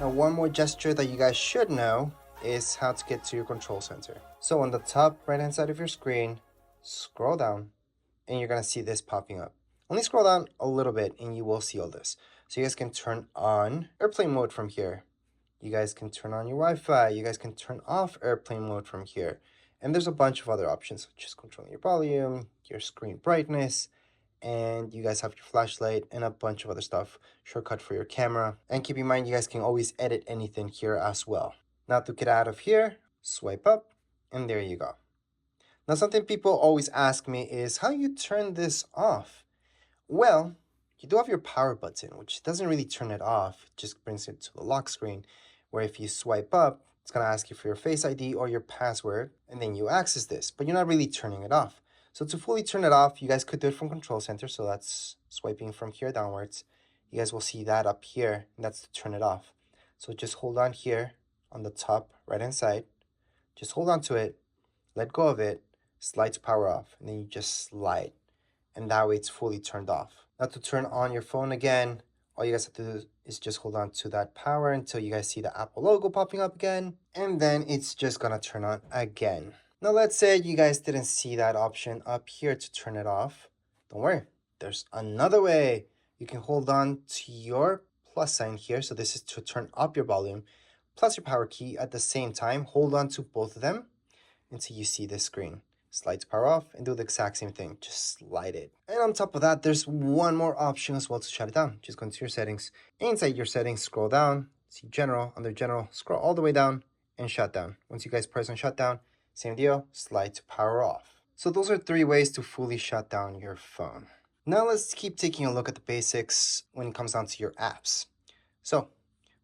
Now, one more gesture that you guys should know is how to get to your control center. So on the top right hand side of your screen, scroll down and you're gonna see this popping up. Only scroll down a little bit and you will see all this. So you guys can turn on airplane mode from here. You guys can turn on your Wi-Fi. You guys can turn off airplane mode from here. And there's a bunch of other options, such as controlling your volume, your screen brightness, and you guys have your flashlight and a bunch of other stuff, shortcut for your camera. And keep in mind, you guys can always edit anything here as well. Now to get out of here, swipe up, and there you go. Now something people always ask me is how you turn this off. Well, you do have your power button, which doesn't really turn it off, it just brings it to the lock screen, where if you swipe up, it's gonna ask you for your Face ID or your password, and then you access this, but you're not really turning it off. So to fully turn it off, you guys could do it from Control Center, so that's swiping from here downwards. You guys will see that up here, and that's to turn it off. So just hold on here on the top right-hand side. Just hold on to it, let go of it, slide to power off, and then you just slide. And that way it's fully turned off. Now to turn on your phone again, all you guys have to do is just hold on to that power until you guys see the Apple logo popping up again, and then it's just gonna turn on again. Now let's say you guys didn't see that option up here to turn it off. Don't worry, there's another way. You can hold on to your plus sign here, so this is to turn up your volume, plus your power key at the same time. Hold on to both of them until you see this screen. Slide to power off and do the exact same thing, just slide it. And on top of that, there's one more option as well to shut it down. Just go into your settings. Inside your settings, scroll down, see general, under general, scroll all the way down and shut down. Once you guys press on shutdown, same deal, slide to power off. So those are 3 ways to fully shut down your phone. Now let's keep taking a look at the basics when it comes down to your apps. So I'm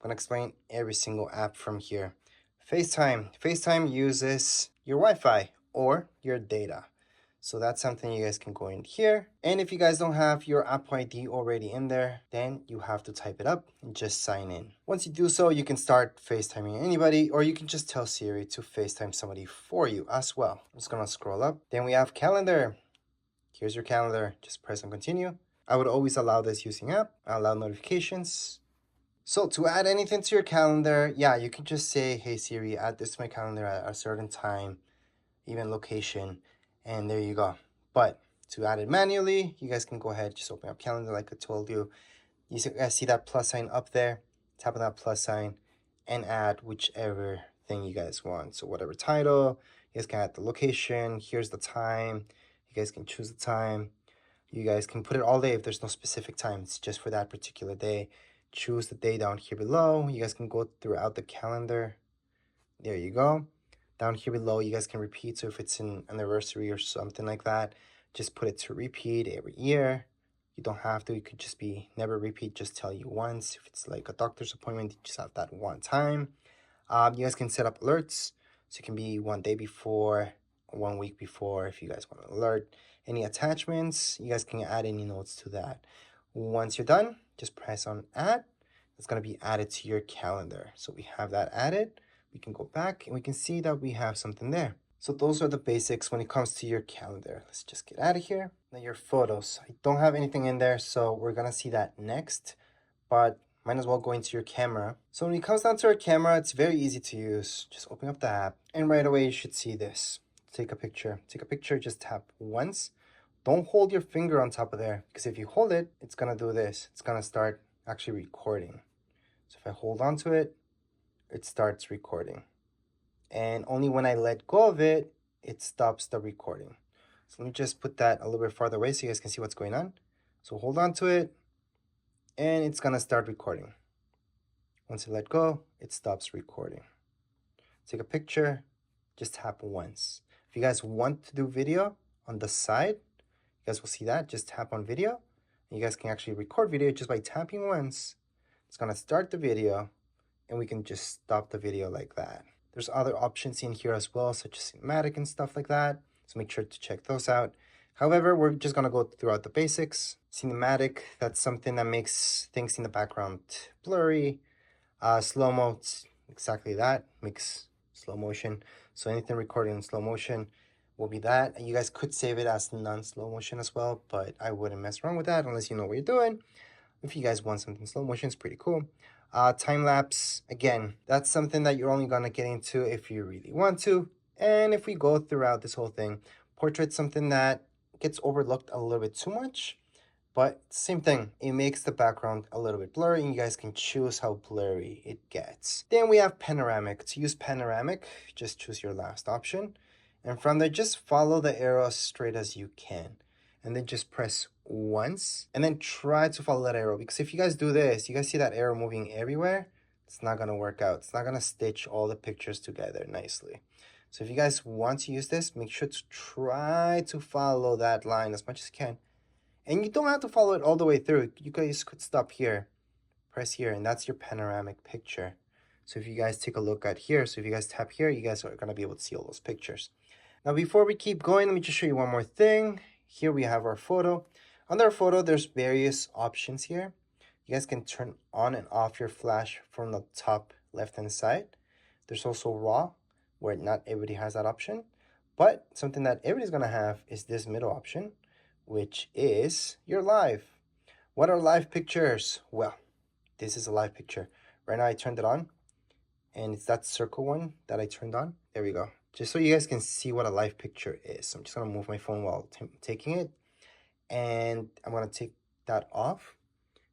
gonna explain every single app from here. FaceTime. FaceTime uses your Wi-Fi or your data. So that's something you guys can go in here. And if you guys don't have your Apple ID already in there, then you have to type it up and just sign in. Once you do so, you can start FaceTiming anybody, or you can just tell Siri to FaceTime somebody for you as well. I'm just gonna scroll up. Then we have calendar. Here's your calendar. Just press on continue. I would always allow this using app. Allow notifications. So to add anything to your calendar, yeah, you can just say, hey Siri, add this to my calendar at a certain time, even location, and there you go. But to add it manually, you guys can go ahead, just open up calendar like I told you. You guys see that plus sign up there, tap on that plus sign and add whichever thing you guys want. So whatever title, you guys can add the location, here's the time, you guys can choose the time. You guys can put it all day if there's no specific time, it's just for that particular day. Choose the day down here below. You guys can go throughout the calendar. There you go. Down here below, you guys can repeat. So if it's an anniversary or something like that, just put it to repeat every year. You don't have to. It could just be never repeat, just tell you once. If it's like a doctor's appointment, you just have that one time. You guys can set up alerts. So it can be 1 day before, 1 week before, if you guys want to alert. Any attachments, you guys can add any notes to that. Once you're done, just press on add. It's going to be added to your calendar. So we have that added. We can go back and we can see that we have something there. So those are the basics when it comes to your calendar. Let's just get out of here. Now your photos. I don't have anything in there, so we're going to see that next. But might as well go into your camera. So when it comes down to your camera, it's very easy to use. Just open up the app and right away you should see this. Take a picture. Take a picture, just tap once. Don't hold your finger on top of there, because if you hold it, it's going to do this. It's going to start actually recording. So if I hold on to it, it starts recording. And only when I let go of it, it stops the recording. So let me just put that a little bit farther away so you guys can see what's going on. So hold on to it, and it's going to start recording. Once I let go, it stops recording. Take a picture, just tap once. If you guys want to do video on the side, you guys will see that. Just tap on video. And you guys can actually record video just by tapping once. It's going to start the video, and we can just stop the video like that. There's other options in here as well, such as cinematic and stuff like that. So make sure to check those out. However, we're just going to go throughout the basics. Cinematic, that's something that makes things in the background blurry. Slow-mo, exactly that, makes slow motion. So anything recorded in slow motion will be that. And you guys could save it as non-slow motion as well, but I wouldn't mess around with that unless you know what you're doing. If you guys want something slow motion, it's pretty cool. Time-lapse, again, that's something that you're only gonna get into if you really want to. And if we go throughout this whole thing, portrait's something that gets overlooked a little bit too much. But same thing, it makes the background a little bit blurry, and you guys can choose how blurry it gets. Then we have panoramic. To use panoramic, just choose your last option. And from there, just follow the arrow as straight as you can. And then just press once, and then try to follow that arrow. Because if you guys do this, you guys see that arrow moving everywhere, it's not gonna work out. It's not gonna stitch all the pictures together nicely. So if you guys want to use this, make sure to try to follow that line as much as you can. And you don't have to follow it all the way through. You guys could stop here, press here, and that's your panoramic picture. So if you guys take a look at here, so if you guys tap here, you guys are gonna be able to see all those pictures. Now, before we keep going, let me just show you one more thing. Here we have our photo. Under our photo, there's various options here. You guys can turn on and off your flash from the top left-hand side. There's also RAW, where not everybody has that option. But something that everybody's gonna have is this middle option, which is your live. What are live pictures? Well, this is a live picture. Right now I turned it on, and it's that circle one that I turned on. There we go. Just so you guys can see what a live picture is. So I'm just gonna move my phone while taking it, and I'm gonna take that off.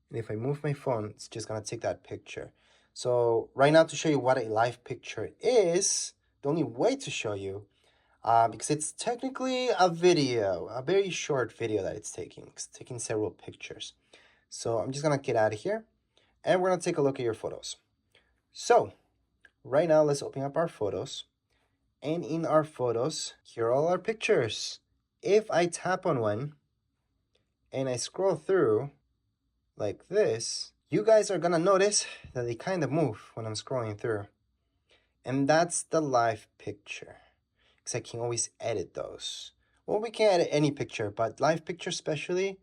And if I move my phone, it's just gonna take that picture. So right now, to show you what a live picture is, the only way to show you, because it's technically a video, a very short video that it's taking. It's taking several pictures. So I'm just gonna get out of here, and we're gonna take a look at your photos. So right now, let's open up our photos. And in our photos, here are all our pictures. If I tap on one and I scroll through like this, you guys are gonna notice that they kind of move when I'm scrolling through. And that's the live picture, because I can always edit those. Well, we can edit any picture, but live picture especially,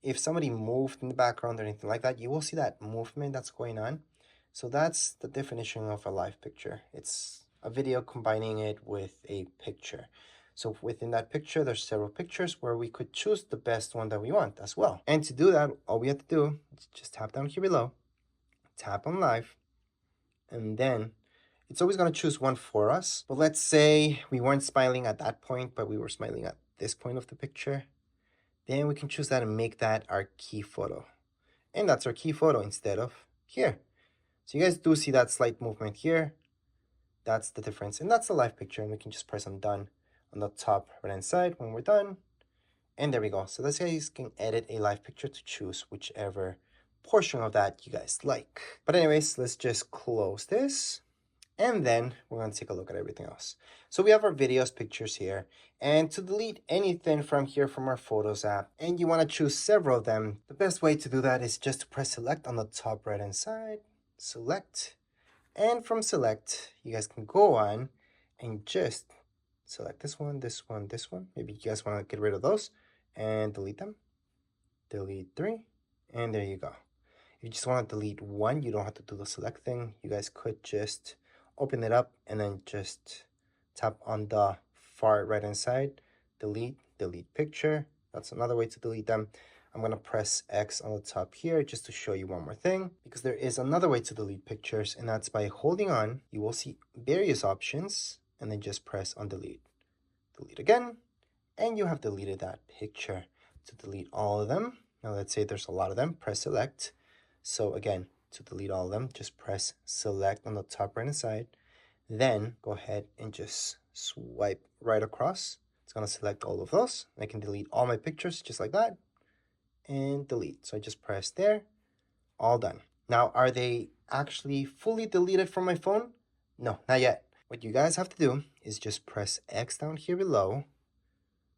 if somebody moved in the background or anything like that, you will see that movement that's going on. So that's the definition of a live picture. It's a video combining it with a picture. So within that picture, there's several pictures where we could choose the best one that we want as well. And to do that, all we have to do is just tap down here below, tap on live, and then it's always gonna choose one for us. But let's say we weren't smiling at that point, but we were smiling at this point of the picture. Then we can choose that and make that our key photo. And that's our key photo instead of here. So you guys do see that slight movement here. That's the difference. And that's the live picture. And we can just press on done on the top right hand side when we're done. And there we go. So that's how you can edit a live picture to choose whichever portion of that you guys like. But anyways, let's just close this. And then we're going to take a look at everything else. So we have our videos, pictures here. And to delete anything from here from our Photos app, and you want to choose several of them, the best way to do that is just to press select on the top right hand side. Select. And from select, you guys can go on and just select this one, this one, this one. Maybe you guys want to get rid of those and delete them. Delete 3. And there you go. If you just want to delete one, you don't have to do the select thing. You guys could just open it up and then just tap on the far right hand side, delete picture. That's another way to delete them. I'm going to press X on the top here just to show you one more thing, because there is another way to delete pictures, and that's by holding on. You will see various options and then just press on delete. Delete again, and you have deleted that picture. To delete all of them, now let's say there's a lot of them, press select. So again, to delete all of them, just press select on the top right hand side. Then go ahead and just swipe right across. It's going to select all of those. I can delete all my pictures just like that. And delete. So I just press there. All done. Now, are they actually fully deleted from my phone? No, not yet. What you guys have to do is just press X down here below.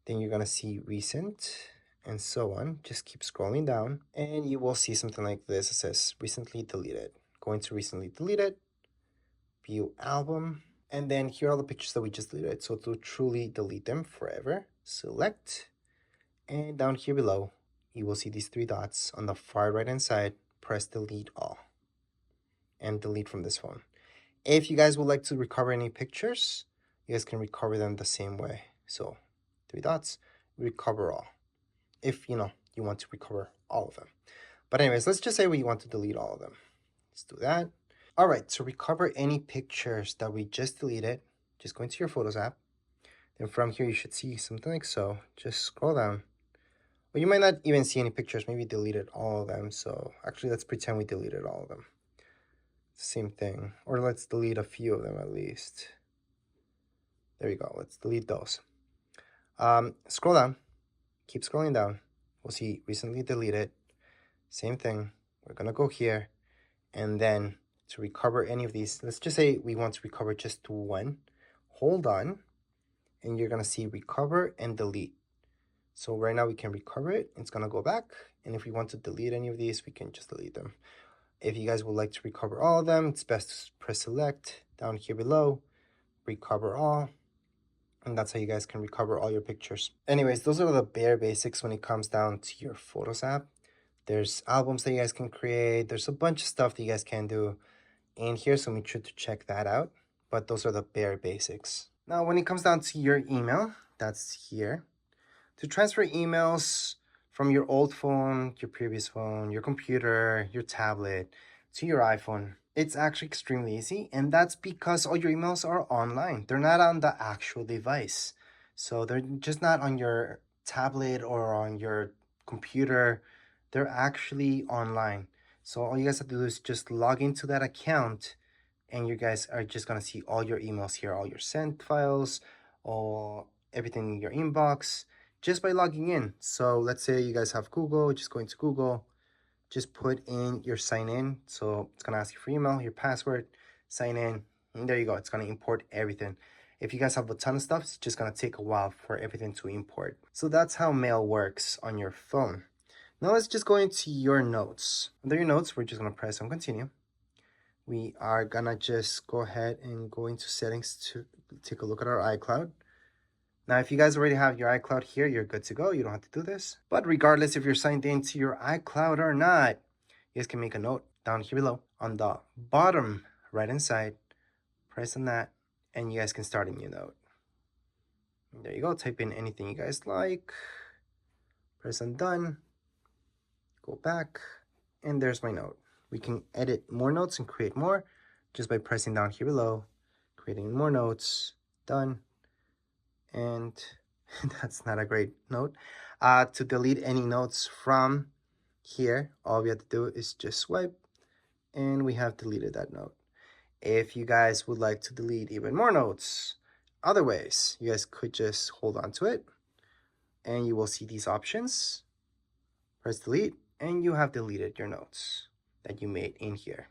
Then you're going to see recent and so on. Just keep scrolling down and you will see something like this. It says recently deleted. Going to recently deleted, view album, and then here are the pictures that we just deleted. So to truly delete them forever, select, and down here below, you will see these 3 dots on the far right hand side. Press delete all and delete from this phone. If you guys would like to recover any pictures, you guys can recover them the same way. So 3 dots, recover all. If you want to recover all of them. But anyways, let's just say we want to delete all of them. Let's do that. All right, to recover any pictures that we just deleted, just go into your Photos app. Then from here, you should see something like so. Just scroll down. Well, you might not even see any pictures. Maybe deleted all of them. So actually, let's pretend we deleted all of them. Same thing. Or let's delete a few of them at least. There we go. Let's delete those. Scroll down. Keep scrolling down. We'll see recently deleted. Same thing. We're going to go here. And then to recover any of these, let's just say we want to recover just one. Hold on. And you're going to see recover and delete. So right now we can recover it. It's going to go back. And if we want to delete any of these, we can just delete them. If you guys would like to recover all of them, it's best to press select down here below, recover all. And that's how you guys can recover all your pictures. Anyways, those are the bare basics when it comes down to your Photos app. There's albums that you guys can create. There's a bunch of stuff that you guys can do in here, so make sure to check that out. But those are the bare basics. Now, when it comes down to your email, that's here. To transfer emails from your old phone, your previous phone, your computer, your tablet, to your iPhone, it's actually extremely easy. And that's because all your emails are online. They're not on the actual device. So they're just not on your tablet or on your computer. They're actually online. So all you guys have to do is just log into that account, and you guys are just gonna see all your emails here, all your sent files, all everything in your inbox, just by logging in. So let's say you guys have Google, just go into Google, just put in your sign in. So it's gonna ask you for email, your password, sign in, and there you go. It's gonna import everything. If you guys have a ton of stuff, it's just gonna take a while for everything to import. So that's how mail works on your phone. Now let's just go into your notes. Under your notes, we're just gonna press on continue. We are gonna just go ahead and go into settings to take a look at our iCloud. Now, if you guys already have your iCloud here, you're good to go. You don't have to do this. But regardless if you're signed into your iCloud or not, you guys can make a note down here below on the bottom right-hand side. Press on that, and you guys can start a new note. And there you go. Type in anything you guys like. Press on done. Go back, and there's my note. We can edit more notes and create more just by pressing down here below, creating more notes. Done. And that's not a great note. To delete any notes from here, all we have to do is just swipe, and we have deleted that note. If you guys would like to delete even more notes, other ways, you guys could just hold on to it, and you will see these options. Press delete, and you have deleted your notes that you made in here.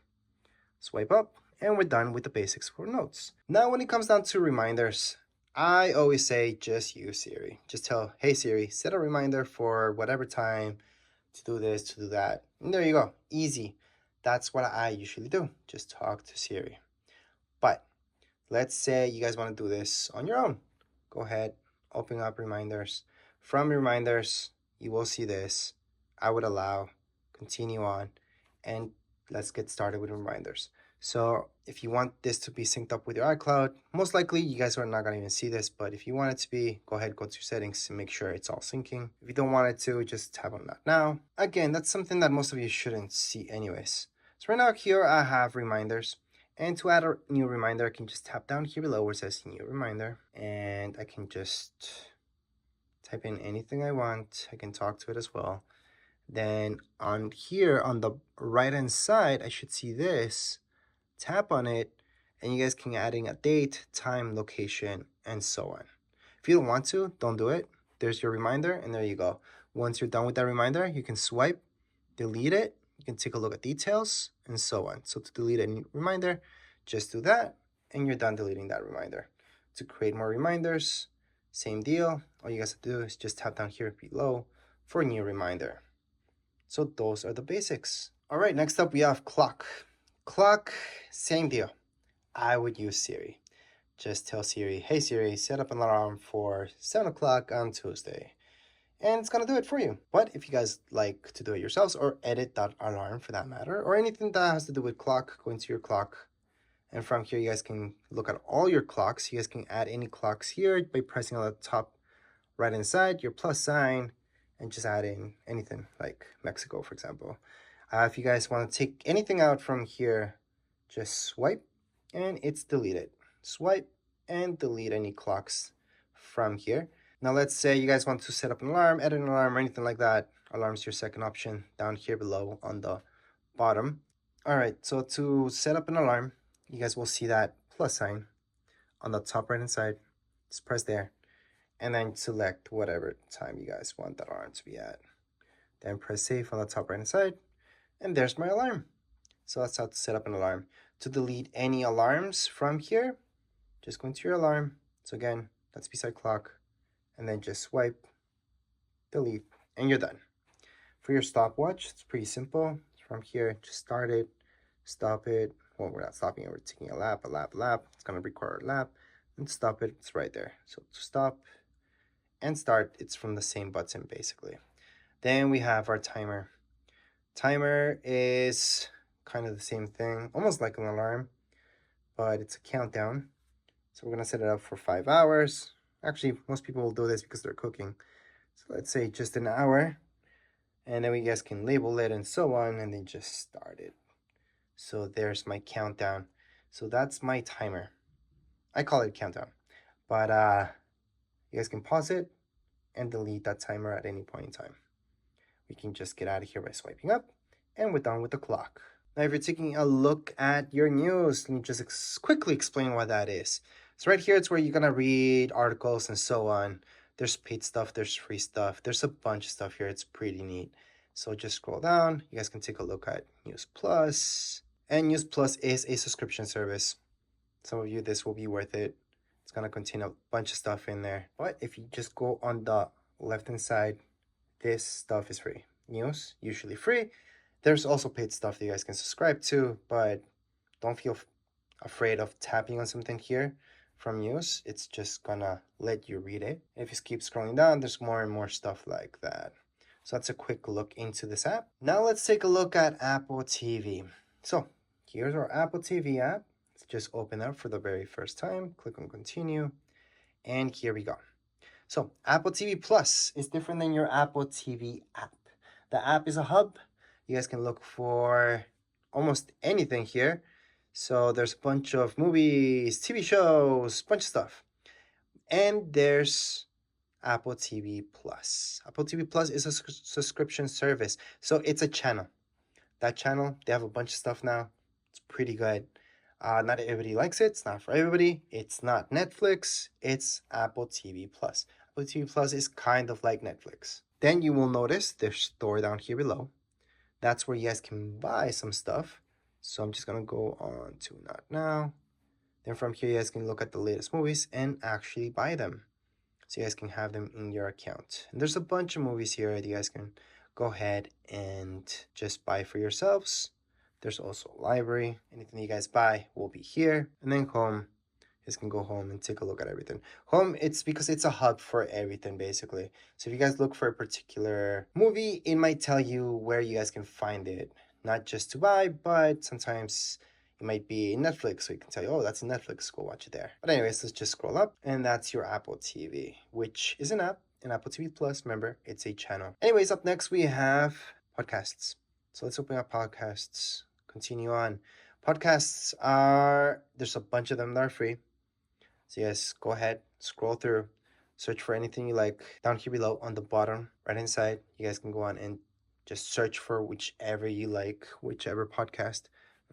Swipe up, and we're done with the basics for notes. Now, when it comes down to reminders, I always say just use Siri. Just tell, hey Siri, set a reminder for whatever time to do this, to do that. And there you go, easy. That's what I usually do, just talk to Siri. But let's say you guys want to do this on your own. Go ahead, open up reminders. From reminders, you will see this. I would allow, continue on, and let's get started with reminders. So if you want this to be synced up with your iCloud, most likely you guys are not going to even see this, but if you want it to be, go ahead, go to your settings and make sure it's all syncing. If you don't want it to, just tap on that now. Again, that's something that most of you shouldn't see anyways. So right now here I have reminders, and to add a new reminder, I can just tap down here below where it says new reminder, and I can just type in anything I want. I can talk to it as well. Then on here on the right hand side, I should see this. Tap on it, and you guys can add in a date, time, location, and so on. If you don't want to, don't do it. There's your reminder, and there you go. Once you're done with that reminder, you can swipe, delete it. You can take a look at details, and so on. So to delete any reminder, just do that, and you're done deleting that reminder. To create more reminders, same deal. All you guys have to do is just tap down here below for a new reminder. So those are the basics. All right, next up we have clock. Clock, same deal. I would use Siri. Just tell Siri, hey Siri, set up an alarm for 7 o'clock on Tuesday. And it's gonna do it for you. But if you guys like to do it yourselves or edit that alarm for that matter, or anything that has to do with clock, go into your clock. And from here, you guys can look at all your clocks. You guys can add any clocks here by pressing on the top right hand side, your plus sign, and just add in anything like Mexico, for example. If you guys want to take anything out from here, just swipe and it's deleted. Swipe and delete any clocks from here. Now let's say you guys want to set up an alarm, edit an alarm, or anything like that. Alarm's your second option down here below on the bottom. All right, so to set up an alarm, you guys will see that plus sign on the top right hand side. Just press there and then select whatever time you guys want that alarm to be at. Then press save on the top right hand side, and there's my alarm. So that's how to set up an alarm. To delete any alarms from here, just go into your alarm. So again, that's beside clock, and then just swipe, delete, and you're done. For your stopwatch, it's pretty simple. From here, just start it, stop it. Well, we're not stopping it, we're taking a lap. It's gonna require a lap, and stop it, it's right there. So to stop and start, it's from the same button basically. Then we have our timer. Timer is kind of the same thing, almost like an alarm, but it's a countdown. So we're gonna set it up for 5 hours. Actually, most people will do this because they're cooking. So let's say just an hour, and then we guys can label it and so on, and then just start it. So there's my countdown. So that's my timer. I call it countdown, but you guys can pause it and delete that timer at any point in time. We can just get out of here by swiping up, and we're done with the clock. Now, if you're taking a look at your news, let me just quickly explain what that is. So right here, it's where you're gonna read articles and so on. There's paid stuff, there's free stuff, there's a bunch of stuff here. It's pretty neat. So just scroll down. You guys can take a look at News Plus. And News Plus is a subscription service. Some of you, this will be worth it. It's gonna contain a bunch of stuff in there. But if you just go on the left-hand side, this stuff is free. News, usually free. There's also paid stuff that you guys can subscribe to, but don't feel afraid of tapping on something here from news. It's just gonna let you read it. If you keep scrolling down, there's more and more stuff like that. So that's a quick look into this app. Now let's take a look at Apple TV. So here's our Apple TV app. Let's just open up for the very first time. Click on continue. And here we go. So Apple TV Plus is different than your Apple TV app. The app is a hub. You guys can look for almost anything here. So there's a bunch of movies, TV shows, bunch of stuff. And there's Apple TV Plus. Apple TV Plus is a subscription service. So it's a channel. That channel, they have a bunch of stuff now. It's pretty good. Not everybody likes it. It's not for everybody. It's not Netflix. It's Apple TV Plus. Apple TV Plus is kind of like Netflix. Then you will notice there's store down here below. That's where you guys can buy some stuff. So I'm just gonna go on to not now. Then from here, you guys can look at the latest movies and actually buy them. So you guys can have them in your account. And there's a bunch of movies here that you guys can go ahead and just buy for yourselves. There's also a library. Anything you guys buy will be here. And then home. You guys can go home and take a look at everything. Home, it's because it's a hub for everything, basically. So if you guys look for a particular movie, it might tell you where you guys can find it. Not just to buy, but sometimes it might be in Netflix. So you can tell you, oh, that's in Netflix. Go watch it there. But anyways, let's just scroll up. And that's your Apple TV, which is an app. And Apple TV Plus, remember, it's a channel. Anyways, up next we have podcasts. So let's open up podcasts. Continue on. Podcasts there's a bunch of them that are free. So yes, go ahead, scroll through, search for anything you like. Down here below on the bottom right hand side, you guys can go on and just search for whichever you like, whichever podcast,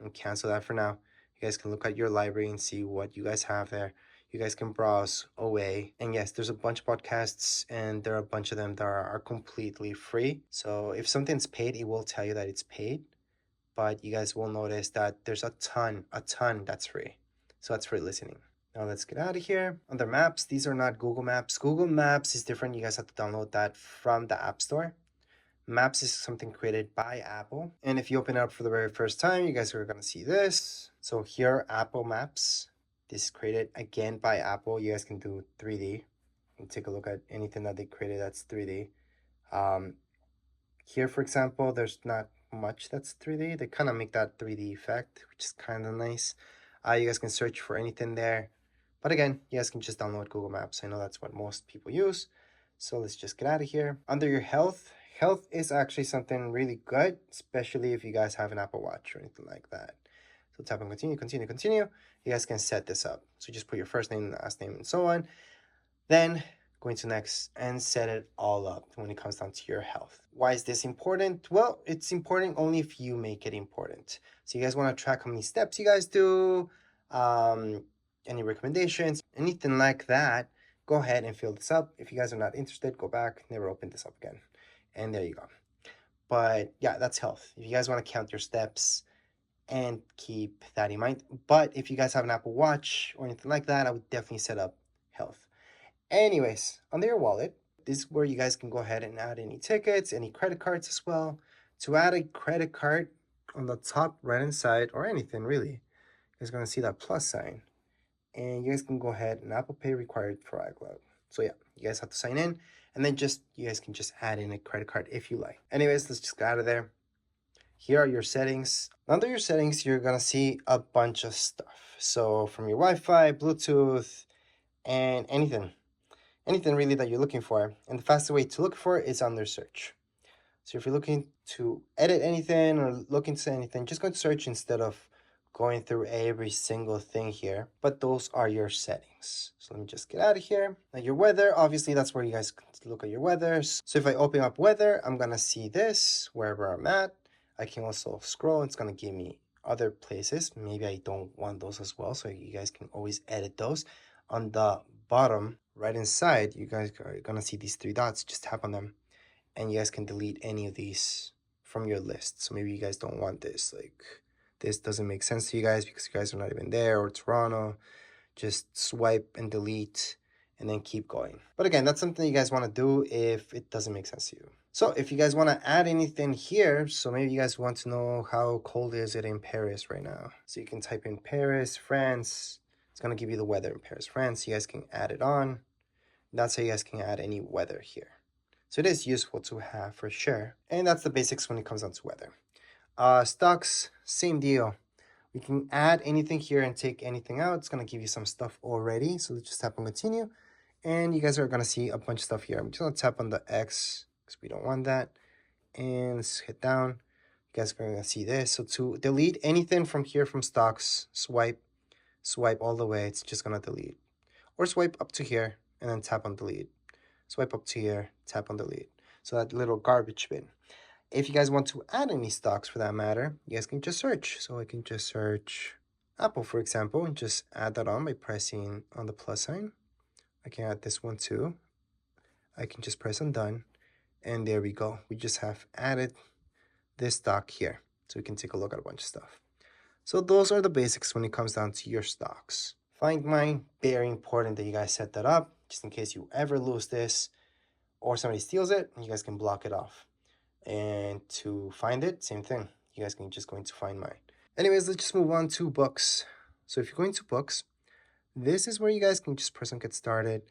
and cancel that for now. You guys can look at your library and see what you guys have there. You guys can browse away. And yes, there's a bunch of podcasts, and there are a bunch of them that are completely free. So if something's paid, it will tell you that it's paid. But you guys will notice that there's a ton that's free. So that's free listening. Now let's get out of here. Under maps, these are not Google Maps. Google Maps is different. You guys have to download that from the App Store. Maps is something created by Apple. And if you open it up for the very first time, you guys are gonna see this. So here, Apple Maps. This is created again by Apple. You guys can do 3D and take a look at anything that they created that's 3D. Here, for example, there's not much that's 3D. They kind of make that 3D effect, which is kind of nice. You guys can search for anything there. But again, you guys can just download Google Maps. I know that's what most people use. So let's just get out of here. Under your health, Health is actually something really good, especially if you guys have an Apple Watch or anything like that. So tap on continue, continue, continue. You guys can set this up. So just put your first name, last name, and so on. Then going to next and set it all up when it comes down to your health. Why is this important? Well, it's important only if you make it important. So you guys want to track how many steps you guys do, any recommendations, anything like that, go ahead and fill this up. If you guys are not interested, go back, never open this up again. And there you go. But yeah, that's health. If you guys want to count your steps and keep that in mind. But if you guys have an Apple Watch or anything like that, I would definitely set up health. Anyways, under your wallet, this is where you guys can go ahead and add any tickets, any credit cards as well. To add a credit card on the top right hand side, or anything really, you guys are going to see that plus sign. And you guys can go ahead and Apple Pay required for iCloud. So yeah, you guys have to sign in, and then you guys can just add in a credit card if you like. Anyways, let's just get out of there. Here are your settings. Under your settings, you're gonna see a bunch of stuff. So from your Wi-Fi, Bluetooth, and anything really that you're looking for. And the fastest way to look for it is under search. So if you're looking to edit anything or look into anything, just go to search instead of going through every single thing here. But those are your settings. So let me just get out of here. Now your weather, obviously that's where you guys can look at your weather. So if I open up weather, I'm gonna see this wherever I'm at. I can also scroll, it's gonna give me other places. Maybe I don't want those as well, so you guys can always edit those. On the bottom right inside, you guys are gonna see these three dots. Just tap on them and you guys can delete any of these from your list. So maybe you guys don't want this, like this doesn't make sense to you guys because you guys are not even there, or Toronto. Just swipe and delete and then keep going. But again, that's something you guys want to do if it doesn't make sense to you. So if you guys want to add anything here, so maybe you guys want to know how cold is it in Paris right now. So you can type in Paris, France. It's going to give you the weather in Paris, France. You guys can add it on. That's how you guys can add any weather here. So it is useful to have for sure. And that's the basics when it comes down to weather. Stocks, same deal. We can add anything here and take anything out. It's going to give you some stuff already. So let's just tap on continue. And you guys are going to see a bunch of stuff here. I'm just going to tap on the X because we don't want that. And let's hit down. You guys are going to see this. So to delete anything from here from stocks, swipe all the way. It's just going to delete. Or swipe up to here and then tap on delete. Swipe up to here, tap on delete. So that little garbage bin. If you guys want to add any stocks for that matter, you guys can just search. So I can just search Apple, for example, and just add that on by pressing on the plus sign. I can add this one too. I can just press on done. And there we go. We just have added this stock here. So we can take a look at a bunch of stuff. So those are the basics when it comes down to your stocks. Find mine, very important that you guys set that up, just in case you ever lose this or somebody steals it, you guys can block it off. And to find it, same thing. You guys can just go into find mine. Anyways, let's just move on to books. So if you go into books, this is where you guys can just press on get started.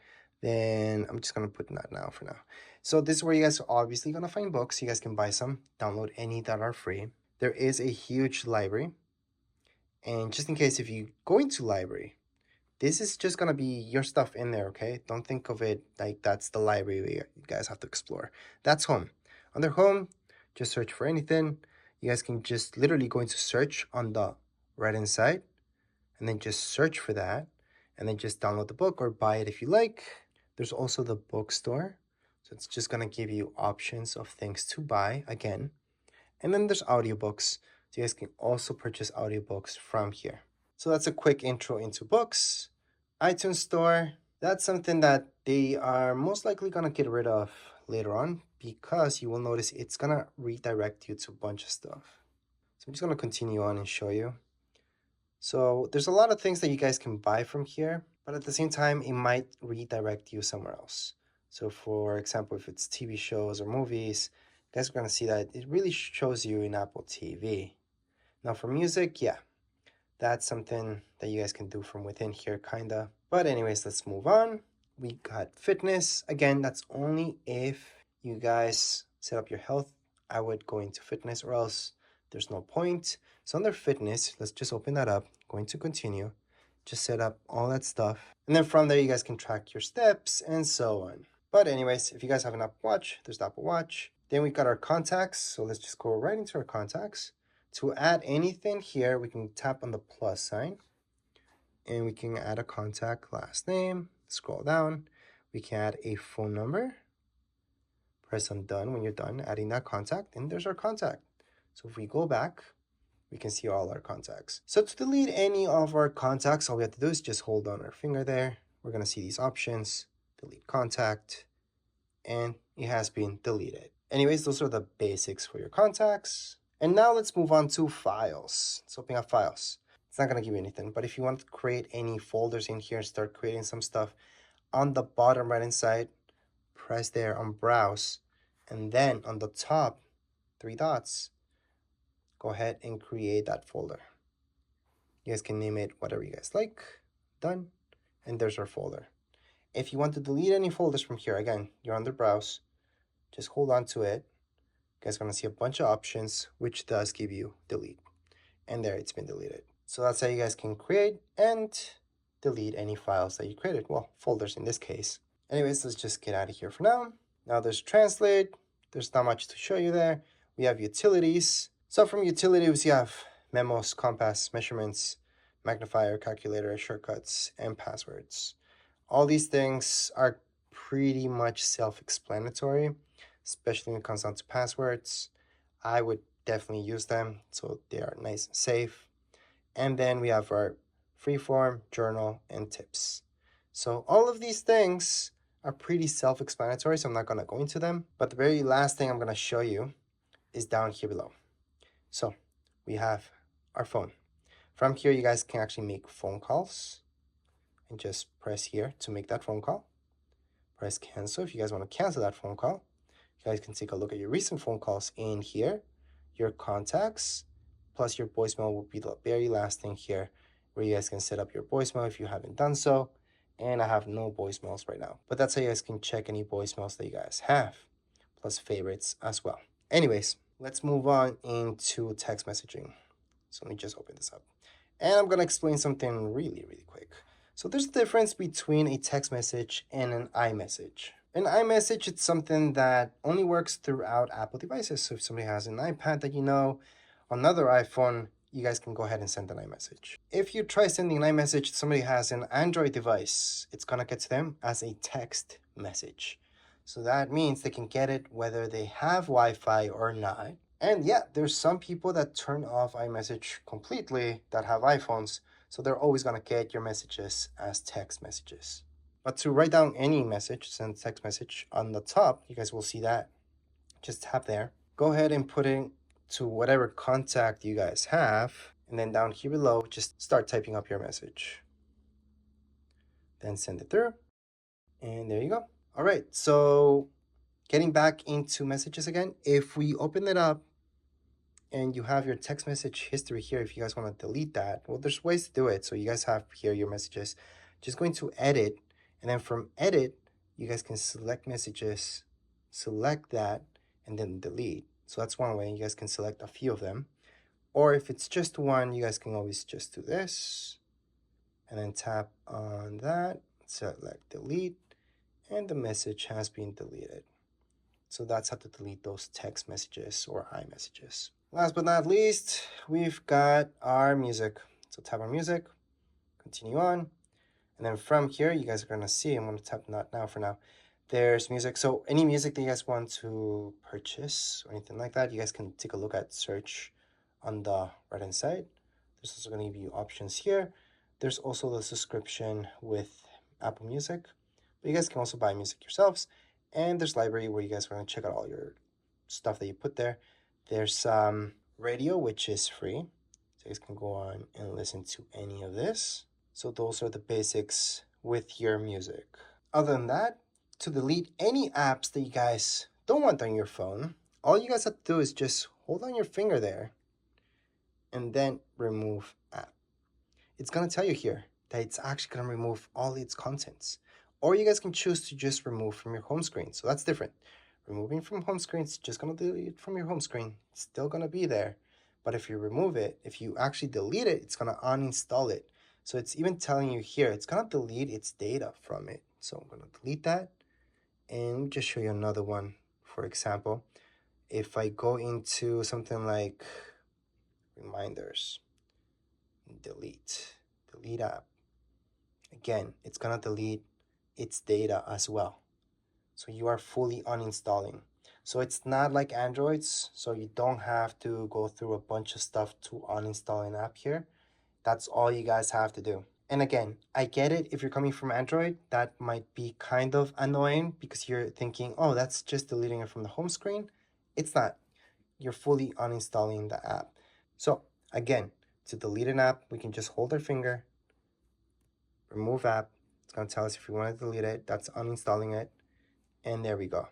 Then I'm just going to put that now for now. So this is where you guys are obviously going to find books. You guys can buy some, download any that are free. There is a huge library. And just in case if you go into library, this is just going to be your stuff in there, okay? Don't think of it like that's the library you guys have to explore. That's home. Under home, just search for anything. You guys can just literally go into search on the right-hand side and then just search for that and then just download the book or buy it if you like. There's also the bookstore. So it's just going to give you options of things to buy again. And then there's audiobooks. So you guys can also purchase audiobooks from here. So that's a quick intro into books. iTunes Store, that's something that they are most likely going to get rid of later on because you will notice it's going to redirect you to a bunch of stuff. So I'm just going to continue on and show you. So there's a lot of things that you guys can buy from here, but at the same time, it might redirect you somewhere else. So for example, if it's TV shows or movies, you guys are going to see that it really shows you in Apple TV. Now for music, yeah, that's something that you guys can do from within here, kinda. But anyways, let's move on. We got fitness. Again, that's only if you guys set up your health. I would go into fitness or else there's no point. So under fitness, let's just open that up. Going to continue. Just set up all that stuff. And then from there, you guys can track your steps and so on. But anyways, if you guys have an Apple Watch, there's the Apple Watch. Then we got our contacts. So let's just go right into our contacts. To add anything here, we can tap on the plus sign and we can add a contact last name. Scroll down. We can add a phone number. Press on done when you're done adding that contact, and there's our contact. So if we go back, we can see all our contacts. So to delete any of our contacts, all we have to do is just hold on our finger there. We're gonna see these options, delete contact, and it has been deleted. Anyways, those are the basics for your contacts. And now let's move on to files. Let's open up files. It's not gonna give you anything, but if you want to create any folders in here and start creating some stuff, on the bottom right hand side, press there on browse, and then on the top, 3 dots, go ahead and create that folder. You guys can name it whatever you guys like. Done. And there's our folder. If you want to delete any folders from here, again, you're under browse, just hold on to it. You guys are going to see a bunch of options, which does give you delete. And there, it's been deleted. So that's how you guys can create and delete any files that you created. Well, folders in this case. Anyways, let's just get out of here for now. Now there's translate. There's not much to show you there. We have utilities. So from utilities, you have memos, compass, measurements, magnifier, calculator, shortcuts, and passwords. All these things are pretty much self-explanatory, especially when it comes down to passwords. I would definitely use them, so they are nice and safe. And then we have our freeform, journal, and tips. So all of these things are pretty self-explanatory, so I'm not going to go into them. But the very last thing I'm going to show you is down here below. So we have our phone. From here, you guys can actually make phone calls and just press here to make that phone call. Press cancel if you guys want to cancel that phone call. You guys can take a look at your recent phone calls in here, your contacts, plus your voicemail will be the very last thing here where you guys can set up your voicemail if you haven't done so. And I have no voicemails right now, but that's how you guys can check any voicemails that you guys have, plus favorites as well. Anyways, let's move on into text messaging. So let me just open this up. And I'm going to explain something really quick. So there's a difference between a text message and an iMessage. An iMessage, it's something that only works throughout Apple devices. So if somebody has an iPad that you know, another iPhone, you guys can go ahead and send an iMessage. If you try sending an iMessage to somebody who has an Android device, it's going to get to them as a text message. So that means they can get it whether they have Wi-Fi or not. And yeah, there's some people that turn off iMessage completely that have iPhones, so they're always going to get your messages as text messages. But to write down any message, send a text message, on the top, you guys will see that. Just tap there. Go ahead and put it to whatever contact you guys have. And then down here below, just start typing up your message. Then send it through. And there you go. All right, so getting back into messages again, if we open it up and you have your text message history here, if you guys want to delete that, well, there's ways to do it. So you guys have here your messages. Just going to edit, and then from edit, you guys can select messages, select that, and then delete. So that's one way. You guys can select a few of them. Or if it's just one, you guys can always just do this, and then tap on that, select delete, and the message has been deleted. So that's how to delete those text messages or iMessages. Last but not least, we've got our music. So tap on music, continue on. And then from here, you guys are going to see, I'm going to tap not now for now. There's music. So any music that you guys want to purchase or anything like that, you guys can take a look at search on the right hand side. There's also going to give you options here. There's also the subscription with Apple Music, but you guys can also buy music yourselves. And there's library where you guys are going to check out all your stuff that you put there. There's radio, which is free. So you guys can go on and listen to any of this. So those are the basics with your music. Other than that, to delete any apps that you guys don't want on your phone, all you guys have to do is just hold on your finger there and then remove app. It's going to tell you here that it's actually going to remove all its contents. Or you guys can choose to just remove from your home screen. So that's different. Removing from home screen, it's just going to delete it from your home screen. It's still going to be there. But if you remove it, if you actually delete it, it's going to uninstall it. So it's even telling you here, it's going to delete its data from it. So I'm going to delete that. And just show you another one, for example. if I go into something like reminders, delete app, again, it's gonna delete its data as well. So you are fully uninstalling. So it's not like Androids, so you don't have to go through a bunch of stuff to uninstall an app here. That's all you guys have to do. And again, I get it, if you're coming from Android, that might be kind of annoying because you're thinking, oh, that's just deleting it from the home screen. It's not. You're fully uninstalling the app. So again, to delete an app, we can just hold our finger, remove app. It's gonna tell us if we want to delete it. That's uninstalling it. And there we go.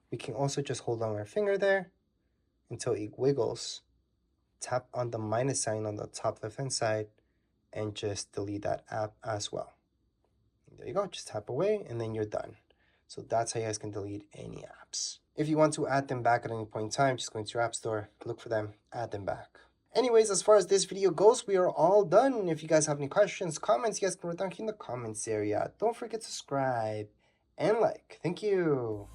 We can also just hold on our finger there until it wiggles. Tap on the minus sign on the top left hand side and just delete that app as well. There you go, just tap away and then you're done. So that's how you guys can delete any apps. If you want to add them back at any point in time, just go into your app store, look for them, add them back. Anyways, as far as this video goes, we are all done. If you guys have any questions, comments, you guys can write down here in the comments area. Don't forget to subscribe and like. Thank you.